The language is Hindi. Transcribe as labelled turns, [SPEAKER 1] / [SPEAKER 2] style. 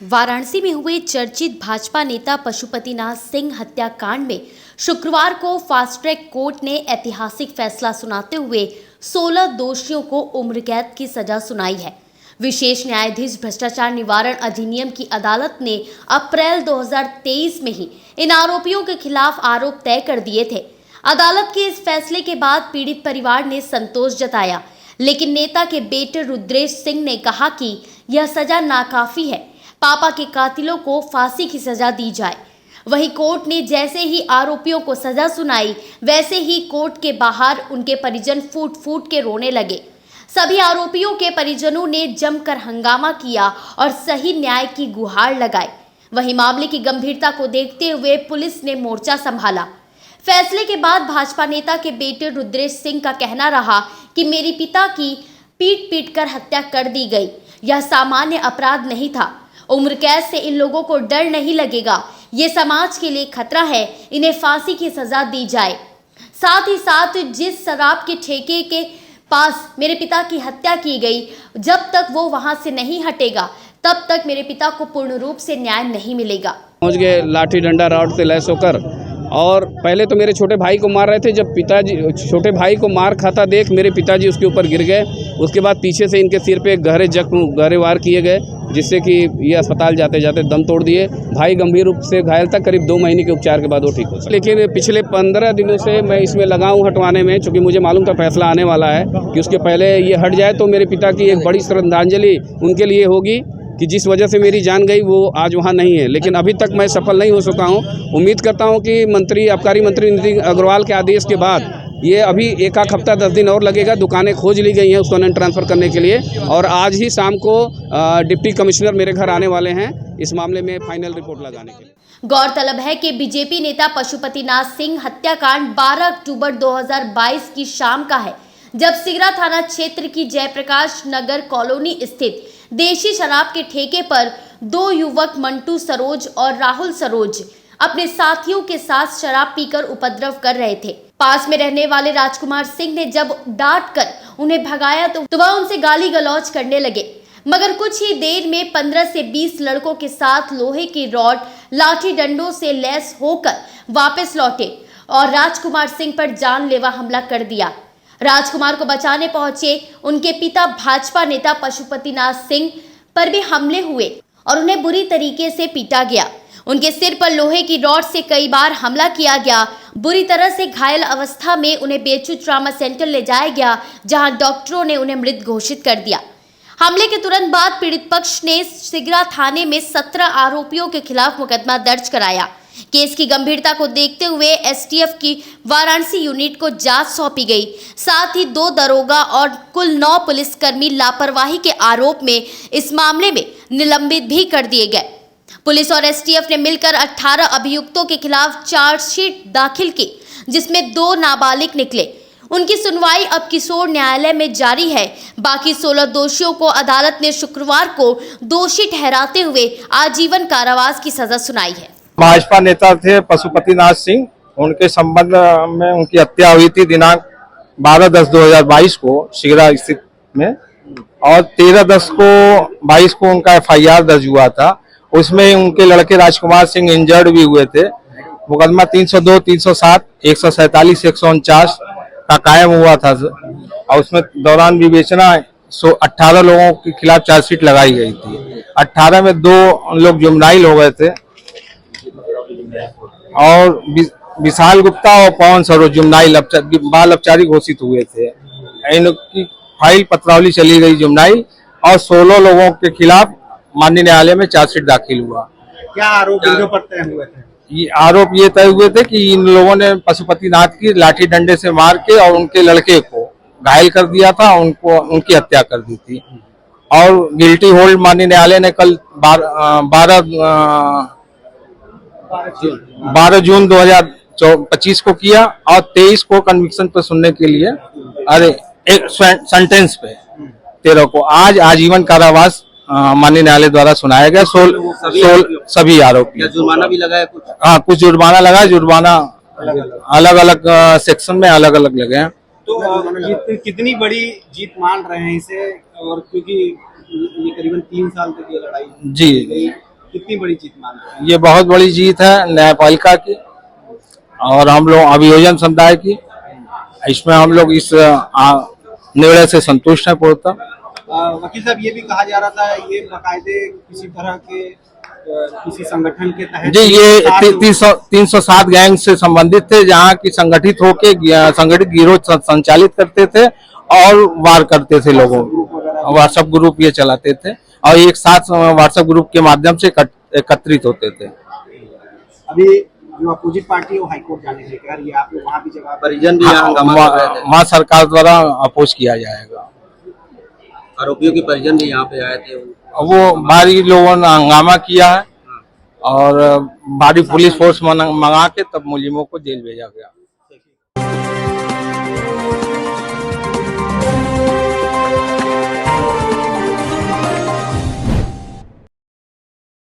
[SPEAKER 1] वाराणसी में हुए चर्चित भाजपा नेता पशुपतिनाथ सिंह हत्याकांड में शुक्रवार को फास्ट ट्रैक कोर्ट ने ऐतिहासिक फैसला सुनाते हुए 16 दोषियों को उम्र कैद की सजा सुनाई है। विशेष न्यायाधीश भ्रष्टाचार निवारण अधिनियम की अदालत ने अप्रैल 2023 में ही इन आरोपियों के खिलाफ आरोप तय कर दिए थे। अदालत के इस फैसले के बाद पीड़ित परिवार ने संतोष जताया, लेकिन नेता के बेटे रुद्रेश सिंह ने कहा कि यह सजा नाकाफी है, पापा के कातिलों को फांसी की सजा दी जाए। वहीं कोर्ट ने जैसे ही आरोपियों को सजा सुनाई, वैसे ही कोर्ट के बाहर उनके परिजन फूट फूट के रोने लगे। सभी आरोपियों के परिजनों ने जमकर हंगामा किया और सही न्याय की गुहार लगाई। वहीं मामले की गंभीरता को देखते हुए पुलिस ने मोर्चा संभाला। फैसले के बाद भाजपा नेता के बेटे रुद्रेश सिंह का कहना रहा कि मेरे पिता की पीट पीट कर हत्या कर दी गई। यह सामान्य अपराध नहीं था। उम्र कैद से इन लोगों को डर नहीं लगेगा। ये समाज के लिए खतरा है। इन्हें फांसी की सजा दी जाए। साथ ही साथ जिस शराब के ठेके के पास मेरे पिता की हत्या की गई, जब तक वो वहां से नहीं हटेगा, तब तक मेरे पिता को पूर्ण रूप से न्याय नहीं मिलेगा।
[SPEAKER 2] पहुंच गए लाठी डंडा रॉड से लैस होकर, और पहले तो मेरे छोटे भाई को मार रहे थे। जब पिताजी छोटे भाई को मार खाता देख मेरे पिताजी उसके ऊपर गिर गए। उसके बाद पीछे से इनके सिर पे गहरे वार किए गए, जिससे कि ये अस्पताल जाते जाते दम तोड़ दिए। भाई गंभीर रूप से घायल था। करीब 2 महीने के उपचार के बाद वो ठीक हो सका। लेकिन पिछले 15 दिनों से मैं इसमें लगा हूँ हटवाने में, चूँकि मुझे मालूम था फैसला आने वाला है कि उसके पहले ये हट जाए तो मेरे पिता की एक बड़ी श्रद्धांजलि उनके लिए होगी कि जिस वजह से मेरी जान गई वो आज वहाँ नहीं है। लेकिन अभी तक मैं सफल नहीं हो सका हूँ। उम्मीद करता हूँ कि आबकारी मंत्री नितिन अग्रवाल के आदेश के बाद ये अभी एक हफ्ता 10 दिन और लगेगा। दुकानें खोज ली गई हैं उसको नन ट्रांसफ़र करने के लिए, और आज ही शाम को डिप्टी कमिश्नर मेरे घर आने वाले हैं इस मामले में फाइनल रिपोर्ट लगाने के लिए।
[SPEAKER 1] गौरतलब है कि बीजेपी नेता पशुपतिनाथ सिंह हत्याकांड 12 अक्टूबर 2022 की शाम का है, जब सिगरा थाना क्षेत्र की जयप्रकाश नगर कॉलोनी स्थित देशी शराब के ठेके पर 2 युवक मंटू सरोज और राहुल सरोज अपने साथियों के साथ शराब पीकर उपद्रव कर रहे थे। पास में रहने वाले राजकुमार सिंह ने जब डांट कर उन्हें भगाया तो वह उनसे गाली गलौज करने लगे, मगर कुछ ही देर में 15 से 20 लड़कों के साथ लोहे की रॉड लाठी डंडों से लैस होकर वापस लौटे और राजकुमार सिंह पर जानलेवा हमला कर दिया। राजकुमार को बचाने पहुंचे उनके पिता भाजपा नेता पशुपतिनाथ सिंह पर भी हमले हुए और उन्हें बुरी तरीके से पीटा गया। उनके सिर पर लोहे की रॉड से कई बार हमला किया गया। बुरी तरह से घायल अवस्था में उन्हें बेचू ट्रामा सेंटर ले जाया गया, जहां डॉक्टरों ने उन्हें मृत घोषित कर दिया। हमले के तुरंत बाद पीड़ित पक्ष ने सिगरा थाने में 17 आरोपियों के खिलाफ मुकदमा दर्ज कराया। केस की गंभीरता को देखते हुए एसटीएफ की वाराणसी यूनिट को जांच सौंपी गई। साथ ही 2 दरोगा और कुल 9 पुलिसकर्मी लापरवाही के आरोप में इस मामले में निलंबित भी कर दिए गए। पुलिस और एसटीएफ ने मिलकर 18 अभियुक्तों के खिलाफ चार्जशीट दाखिल की, जिसमें 2 नाबालिग निकले। उनकी सुनवाई अब किशोर न्यायालय में जारी है। बाकी 16 दोषियों को अदालत ने शुक्रवार को दोषी ठहराते हुए आजीवन कारावास की सजा सुनाई है।
[SPEAKER 3] भाजपा नेता थे पशुपतिनाथ सिंह, उनके संबंध में उनकी हत्या हुई थी दिनांक 12/10/2022 को सिगरा स्थित में, और 13/10/22 को उनका FIR दर्ज हुआ था। उसमें उनके लड़के राजकुमार सिंह इंजर्ड भी हुए थे। मुकदमा 302, 307, 147, 149 का कायम हुआ था, और उसमें दौरान विवेचना 18 लोगों के खिलाफ चार्जशीट लगाई गई थी। 18 में 2 लोग जुमनाइल हो गए थे, और विशाल गुप्ता और पवन सरोज जुमनाइल बाल अपचारी घोषित हुए थे। इनकी फाइल पत्रावली चली गई जुमनाइल, और 16 लोगों के खिलाफ माननीय न्यायालय में चार्जशीट दाखिल हुआ।
[SPEAKER 4] क्या आरोप तय हुए थे?
[SPEAKER 3] ये आरोप ये तय हुए थे कि इन लोगों ने पशुपतिनाथ की लाठी डंडे से मार के और उनके लड़के को घायल कर दिया था, उनकी हत्या कर दी थी। और गिल्टी होल्ड माननीय न्यायालय ने कल 12 जून 2025 को किया, और 23 को कन्विक्शन पर सुनने के लिए सेंटेंस पे 13 को आज आजीवन कारावास माननीय न्यायालय द्वारा सुनाया गया। सभी आरोपी।
[SPEAKER 4] जुर्माना भी लगा है कुछ?
[SPEAKER 3] हाँ, कुछ जुर्माना लगा है। जुर्माना अलग अलग सेक्शन में अलग अलग लगे हैं।
[SPEAKER 4] तो कितनी बड़ी जीत मान रहे हैं इसे, और क्योंकि ये करीबन 3 साल तक ये लड़ाई
[SPEAKER 3] जी
[SPEAKER 4] कितनी बड़ी जीत मानते हैं?
[SPEAKER 3] ये बहुत बड़ी जीत है न्यायपालिका की और हम लोग अभियोजन समुदाय की। इसमें हम लोग इस निर्णय से संतुष्ट हैं पूर्णतः।
[SPEAKER 4] वकील साहब, ये भी कहा जा रहा था ये बाकायदे किसी तरह के किसी संगठन के तहत
[SPEAKER 3] जी, ये 307 गैंग से संबंधित थे, जहाँ की संगठित होके संगठित गिरोह संचालित करते थे और वार करते थे लोगों को। व्हाट्सएप ग्रुप ये चलाते थे और एक साथ व्हाट्सएप ग्रुप के माध्यम से एकत्रित होते थे।
[SPEAKER 4] अभी जो अपोजिट पार्टी है वो हाईकोर्ट जाने के लिए कह रही है, आप लोग वहाँ भी जवाब
[SPEAKER 5] परिजन भी यहाँ हंगामा कर रहे थे।
[SPEAKER 3] वहाँ सरकार द्वारा अपोज किया जाएगा।
[SPEAKER 5] आरोपियों के परिजन भी यहाँ पे आए थे।
[SPEAKER 3] वो भारी लोगों ने हंगामा किया है और भारी पुलिस फोर्स मंगा के तब मुलजिमों को जेल भेजा गया।